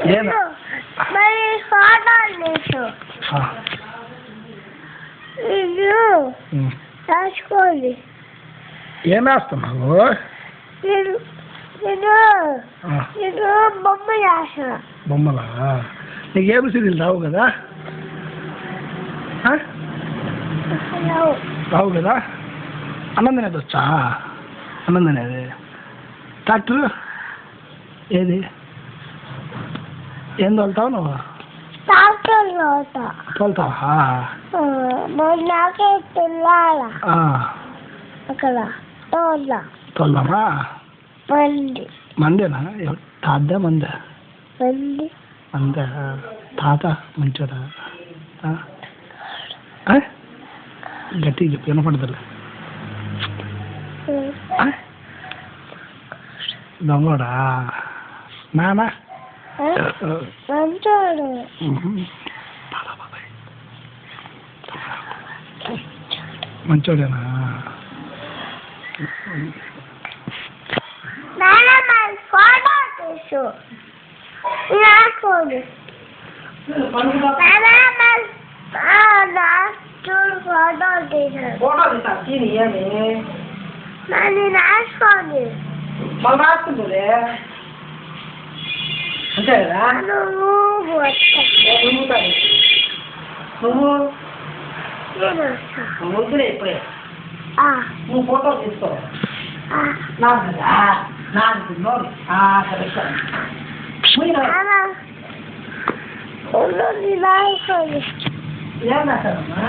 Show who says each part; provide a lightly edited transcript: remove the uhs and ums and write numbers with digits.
Speaker 1: ఏనా
Speaker 2: మరి ఫోటో ఇది రాసుకోండి.
Speaker 1: ఏం రాస్తున్నావు?
Speaker 2: నేను బొమ్మ రాసిన.
Speaker 1: బొమ్మలా? నీకు ఏబిసిడీలు రావు కదా? రావు కదా? అన్నం తినేది వచ్చా? అన్నం తినేది ట్రాక్టర్ ఏది? ఏం తోలుతావు నువ్వు?
Speaker 2: ట్రాక్టర్
Speaker 1: తోలుతావా?
Speaker 2: నాకే తొలాలా అక్కడ
Speaker 1: తోలుదామా?
Speaker 2: మంది
Speaker 1: మందేనా? తాత మందే?
Speaker 2: మంది
Speaker 1: మందే. తాత మంచోడా? గట్టిగా చెప్పు, వినపడదులే. దొంగోడా? నాన్న
Speaker 2: మంచోడు.
Speaker 1: మంచోడేనా?
Speaker 2: ఫోటో తీసు రాసుకోండి. ఫోటో తీసాను. మరి రాసుకోండి.
Speaker 1: రాసుకుంటుందే అంతే కదా?
Speaker 2: నువ్వు
Speaker 1: వద్దులే ఇప్పుడే. నువ్వు ఫోటో తీసుకో. నాకు నోరు
Speaker 2: రాసుకోండి.
Speaker 1: ఏం రాశారమ్మా?